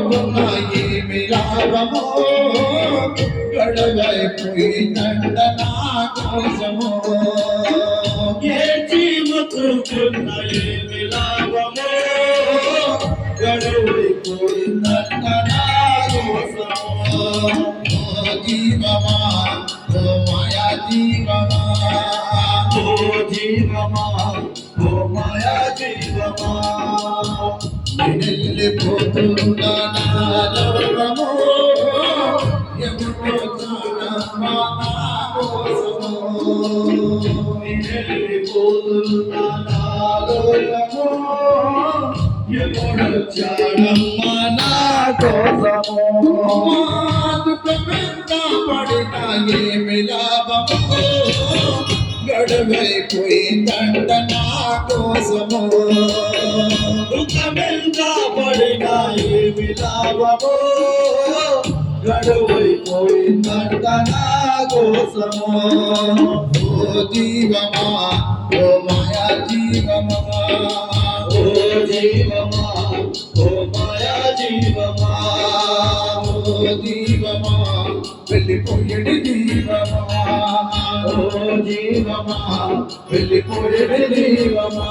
ఏమి లాభము గడవైపోయిందంట నా కోసము జీవతుకున్న ఏమి లాభము గడవైపోయిందంట నా కోసము జీవమా ఓ మాయా జీవమా ఓ జీవమా ఓ మాయా జీవమా వెళ్ళిపోతున్నా నా లోకము ఎవరో చాలమ్మా నా కోసము వెళ్ళిపోతున్నా నా లోకము ఎవరో చాలమ్మా నా కోసము పడిన ఏమి లాభము గడవైపోయిందంట నా కోసము దుఃఖమెంత పడిన ఏమి లాభము గడవైపోయిందంట నా కోసము ఓ జీవమా ఓ మాయా జీవమా ఓ జీవమా ఓ మాయా జీవమా ఓ జీవమా వెళ్ళిపోయేది జీవమా ఓ జీవమా వెళ్ళిపోయేది జీవమా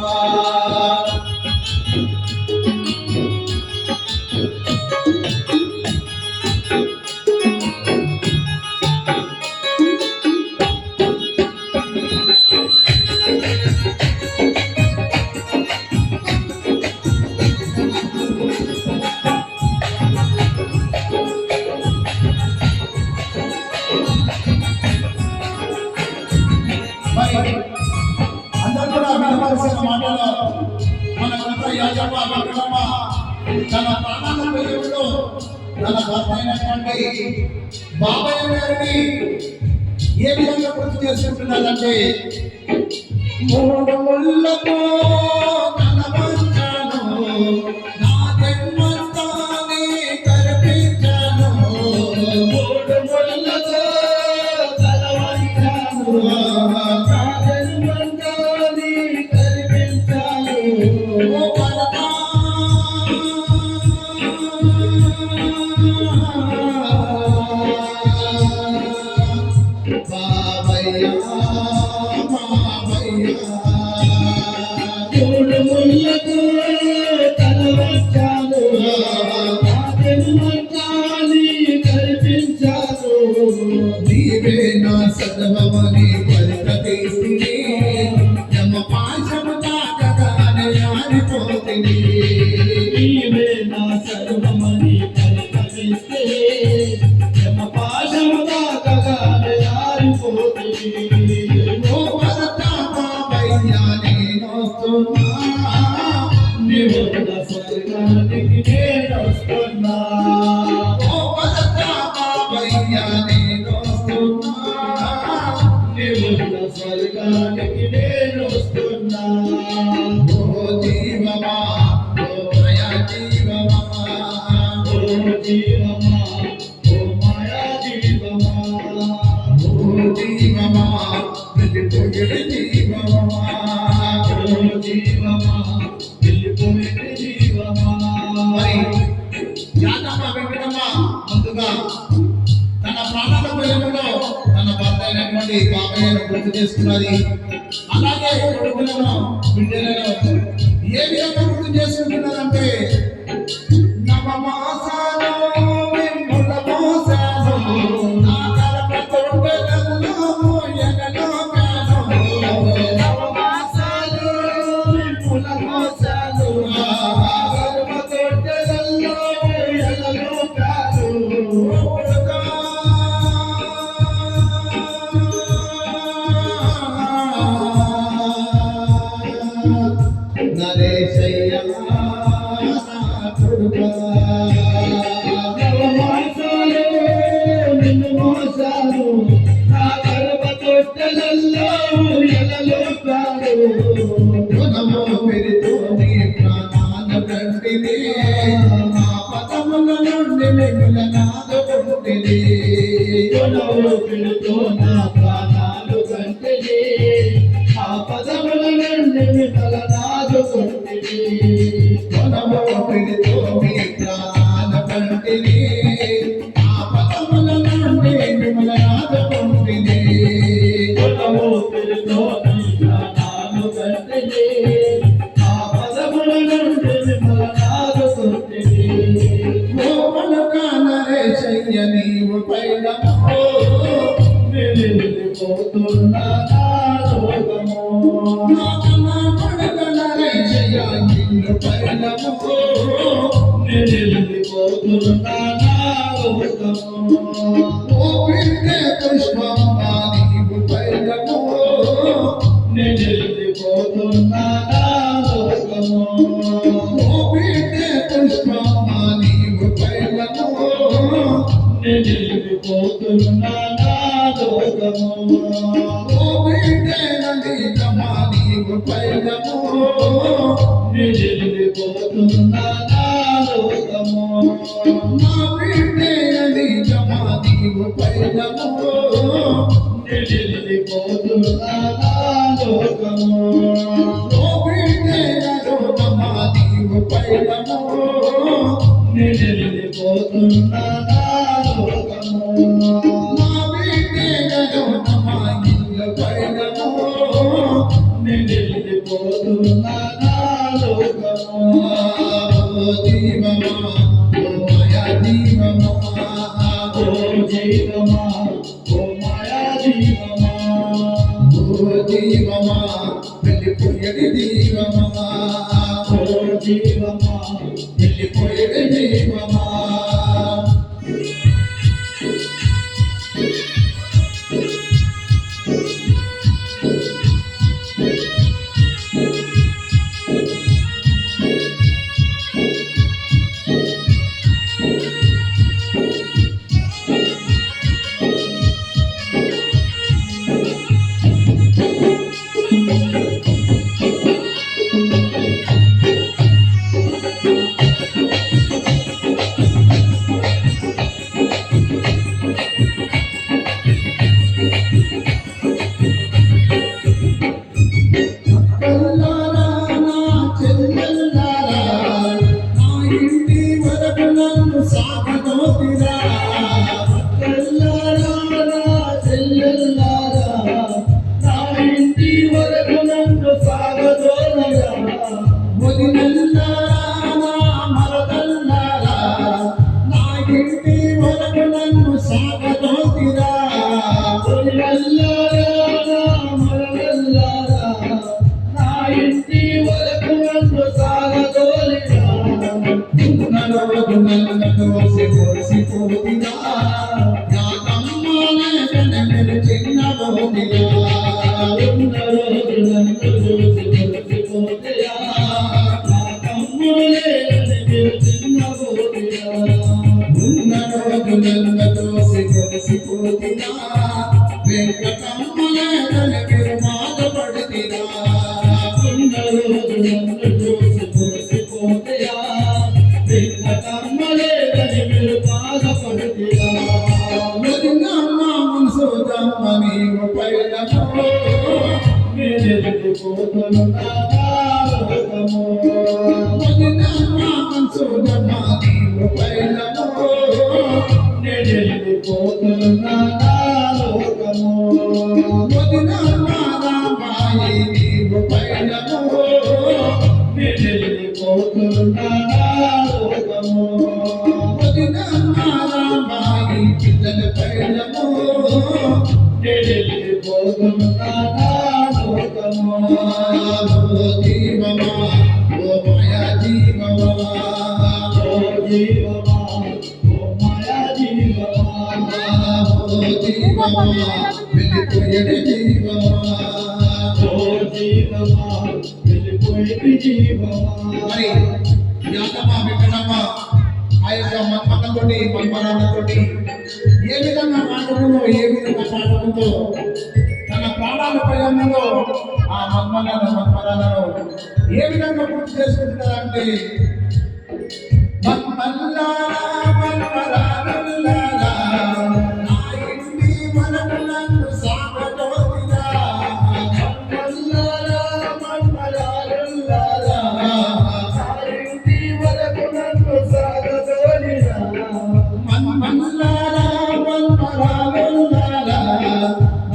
అందరూ కూడా వినవలసిన మాటలో మన గొప్ప యాజమ్మ వెంకటమ్మ తన ప్రాణాల వెలుగులో తన భర్త అయినటువంటి బాబయ్య గారిని ఏ విధంగా గుర్తు చేసుకుంటున్నారంటే మూడు ముళ్ళతో తన వంచాను నా జన్మస్థానే కనిపించాను మూడు ముళ్ళతో తల వంచాను మూడు ముళ్ళకు తల వంచాను కనిపించాను నీవే నా సర్వమని పరితపిస్తుంది యమ పాశము తాకగానే ఆరిపోతుంది నీవే నా సర్వమని పరితపిస్తే యమ పాశము తాకగానే ఆరిపోతుంది ఓ భరత బాబయ్య నేనొస్తున్నా నివృత స్వర్గానికి నేనొస్తున్నా ఓ భరత బాబయ్య నేనొస్తున్నా నివృత స్వర్గానికి నేనొస్తున్నా ఓ జీవమా ఓ మాయా జీవమా ఓ జీవమా ఓ మాయా జీవమా ఓ జీవమా వెళ్ళిపోయేది జీవమా ఓ జీవమా వెళ్ళిపోయేది జీవమా మరి యాదమ్మ వెంకటమ్మ ముందుగా తన ప్రాణాల వెలుగులో తన భర్త అయినటువంటి బాబయ్యను గుర్తు చేసుకున్నది. అలాగే కొడుకులను బిడ్డలను ఏ విధంగా గుర్తు చేసుకుంటున్నదంటే నవమాసాలు వెన్నుల మోసాలు నా గర్భ తొట్టెలలో మోయగలో కాను నవమాసాలు విపుల మోసాలు గర్భ తొట్టెలలో ఎలలో కాదు నరేశయ్య నవమాసాలు నిన్ను మోసాలు నా గర్భ తొట్టెలలో ఎలలో కాదు నమో పెరితోని ప్రాణాల కంటిని ఆ పదముల నుండి మిగుల నాదు పుట్టిని పిలుతో నా ప్రాణాలు కంటిని ఆ పదముల నుండి మిగల నాదు కొంటిని నమో పెరితోని ప్రాణాల కంటిని పైలము వెళ్ళిపోతున్నా నా లోకము పడగల రేషయ్య నిన్ను పైలము వెళ్ళిపోతున్నా నా లోకము ఓ బిడ్డే పుష్పమ్మ నీవు పైలము వెళ్ళిపోతున్నా నా లోకము ఓ బిడ్డే పుష్పమ్మ నీవు పైలము వెళ్ళిపోతున్నా నా లోకము ఓ బిడ్డే నందికమ్మ నీవు పైలము వెళ్ళిపోతున్నా నా లోకము నా బిడ్డే నందికమ్మ నీవు పైలము వెళ్ళిపోతున్నా నా లోకము ఓ బిడ్డే నరోత్తమ నీవు పైలము వెళ్ళిపోతున్నా నా లోకము నా బిడ్డే నరోత్తమ నీవు పైలము వెళ్ళిపోతున్నా నా లోకము ఓ జీవమా ఓ మాయా జీవమా ఓ జీవమా ఓ మాయా జీవమా ఓ జీవమా వెళ్ళిపోయేది జీవమా ఓ జీవమా వెళ్ళిపోయేది జీవమా అక్కల్లారా నా చెల్లెల్లారా నా ఇంటి వరకు నన్ను సాగదోతిరా కల్లారా నా చెల్లెల్లారా నా ఇంటి వరకు నన్ను సాగదోలరా వదినల్లారా నా మరదల్లారా నా ఇంటి వరకు నన్ను సాగదోతిరా వదినల్లారా నా మరదల్లారా నా ఇంటి వరకు నన్ను సాగదోలిరా ఉన్న రోజు నన్ను కోసిపోతిరా నా తమ్మానే వెనమెలు చిన్నబోతిరా ఉన్న రోజు నన్ను చూసి మురిసిపోతేయా నా తమ్ముడే అని మీరు చిన్నబోతిరా ఉన్న రోజు నన్ను కోసిపోతిరా వెంకటమ్మలే వెనమెలు బాధపడితిరా ఉన్న రోజు నన్ను చూసి మురిసిపోతేయా వెంకటమ్మలేదని మీరు బాధపడుతీరా వదినమ్మ మనసుదమ్మ నీవు పైలము మీరెళ్ళిపోతున్నా నా లోకము వదినమ్మ మనసుదమ్మ నీవు పైలము నేనెళ్ళిపోతున్నా నా లోకము వదినమ్మ రామాయి నీవు పైలము నేనెళ్ళిపోతున్నా నా లోకము వదినమ్మ రామాయి పిల్లల పైలము నేనెళ్ళిపోతున్నా నా లోకము ఓ జీవమా ఓ మాయా జీవమా ఓ జీవమా ఓ మాయా జీవమా ఓ జీవమా వెళ్ళిపోయేది జీవమా ఓ జీవమా వెళ్ళిపోయి జీవమా మరి యాతమ్మ వెంకటమ్మ ఆ యొక్క మన్మథంతోటి మన్మరాలతోటి ఏ విధంగా మాట్లాడుతుందో ఏ విధంగా పాడుతుందో తన ప్రాణాల ప్రయాణంలో ఆ మన్మరాలను ఏ విధంగా పూర్తి చేసుకుంటున్నారంటే మన్మల్లారా మన్మరాలుల్లారా నా ఇంటి వరకు నన్ను సాగదోతిరా మల్లారా మల్లారుల్లారా నా ఇంటి వరకు నన్ను సాగదోలిరా మన్మల్లారా మన్మరాలుల్లారా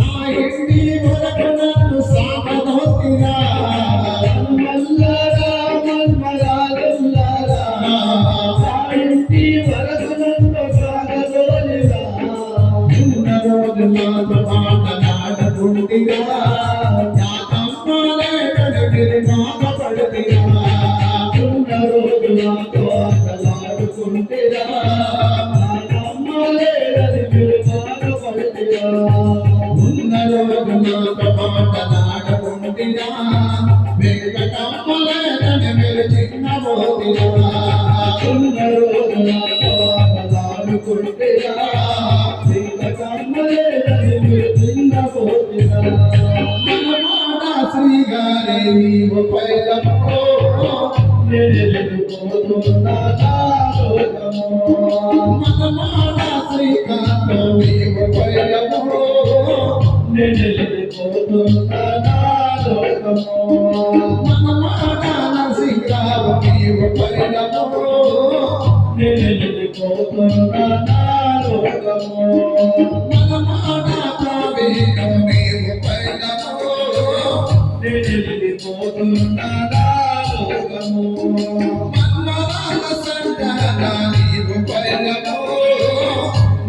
నా ఇంటి వరకు నన్ను సాగదోతిరా మల్లారా మల్లారుల్లారా కుంటిరా నమ్మలేదని మీరు బాధపడితిరా ఉన్న రోజు నాతో మాటలాడకుంటిరా వెంకటమ్మలేదని మీరు చిన్నబోతిరా ఉన్న రోజు నాతో ఆటలాడుకుంటిరా కమ్మలేదని మీరు చిన్నబోతిరా మనమాడ శ్రీగారే నీవు పైలమో నేనెళ్ళిపోతున్నా నా లోకము మనమాడ శ్రీకాంతో నీవు పైలమో నేనెళ్ళిపోతున్నా నా లోకము మనమాడ నరసింహరావు నీవు పైలమో నేనెళ్ళిపోతున్నా నా లోకము మనమాడ ప్రవీణు నీవు పైలమో నేనెళ్ళిపోతున్నా నా లోకము మన్మరాల సంతాన నీవు పైలమో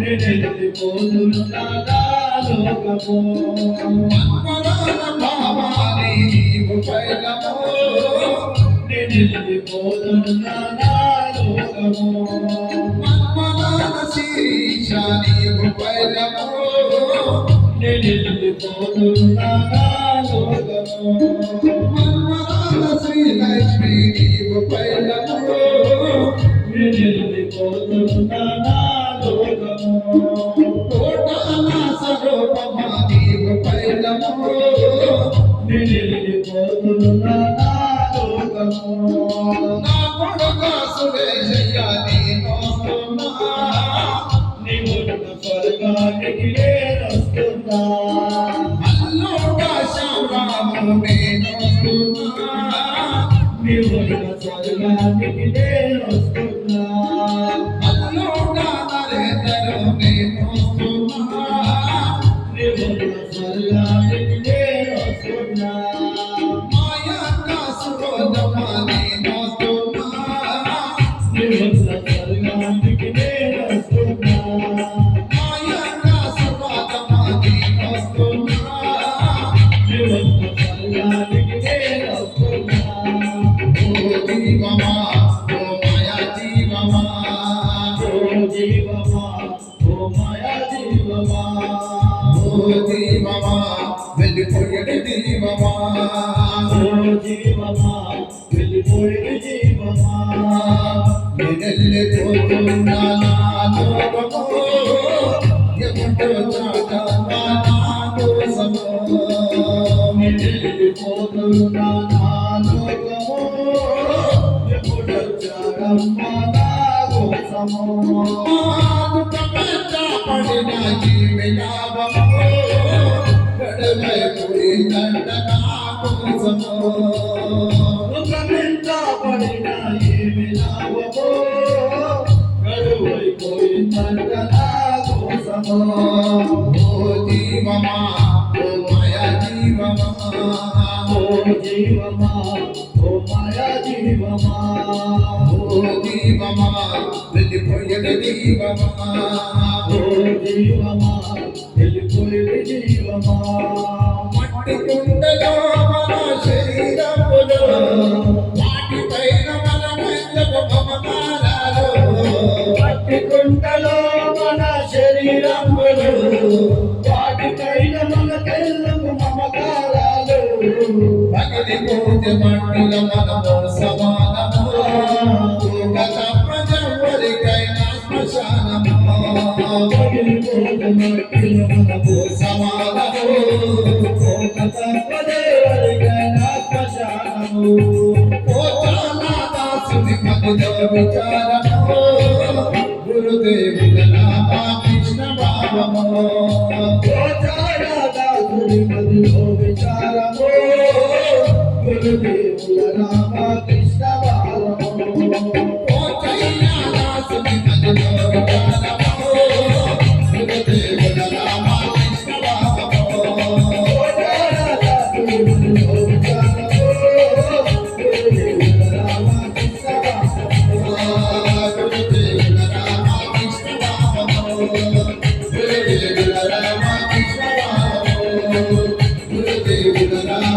నేనెళ్ళిపోతున్నా నా లోకము మన్మరాల భావాని నీవు పైలమో నేనెళ్ళిపోతున్నా నా లోకము మన్మరాల శిరీష నీవు పైలమో నేనెళ్ళిపోతున్నా నా లోకము మన్మరాల శ్రీలక్ష్మి నీవు పైలమో నేనెళ్ళిపోతున్నా నా లోకము కోటాల స్వరూపమా నీవు పైలమో నేనెళ్ళిపోతున్నా నా లోకము నా కొడుక సురేశయ్య నీనొస్తున్నా నీవున్న స్వర్గానికి నేనొస్తున్నా అల్లుడ శ్యామరాము నేనొస్తున్నా నీవున్న స్వర్గానికి నేనొస్తున్నా అల్లుడ నరేంద్ర నేనొస్తున్నా నీవున్న స్వర్గానికి నేనొస్తున్నా మాయక్క సురోధమ నేనొస్తున్నా నీవున్న స్వర్గానికి నేనొస్తున్నా మాయక్క సురోధమ నేనొస్తున్నా నీవున్న స్వర్గానికి నేనొస్తున్నా ఓ జీవమా ఓ మాయా జీవమా ఓ జీవమా ఓ మాయా జీవమా ఓ జీవమా వెళ్ళిపోయేది జీవమా ఓ జీవమా వెళ్ళిపోయిన జీవమా వెళ్ళిపోతున్నా నా లోకము ఎప్పుడో చాటమా నా కోసము వెళ్ళిపోతున్నా నా లోకము ఎప్పుడొచ్చాడమ్మా నా కోసము పడిన జీవిలాభము గడవైపోయిందంట నా కోసము ముఖమింత పడిన ఏమి లాభమో గడువైపోయిందంట నా కోసము ఓ జీవమా ఓ మాయా జీవమా ఓ జీవమా ఓ మాయా జీవమా ఓ జీవమా వెళ్ళిపోయేది జీవమా ఓ జీవమా వెళ్ళిపోయిన జీవమా మట్టి కుండలో మన శరీరములో వాటిపైన మన మెల్లపు మమకారాలు మట్టి కుంటలో మన శరీరములు వాటిపైన మన తెల్లకు మమకారాలు పగిలిపోతే మట్టిల మనము సమానము గత ప్రజవరికైనా శ్మశానము పగిలిపోతే మట్టిలో మనకు సమానము తప్పదేవరికైనా శ్మశానము దాసుని మదిలో విచారము గురుదేవుల నామా కృష్ణ భావము దాసుని మదిలో విచారము గురుదేవుల నామ కృష్ణ భావము దాసుని మదిలో విచారము గురుదేవుల నామా కృష్ణ భావము గురుదేవుల రామ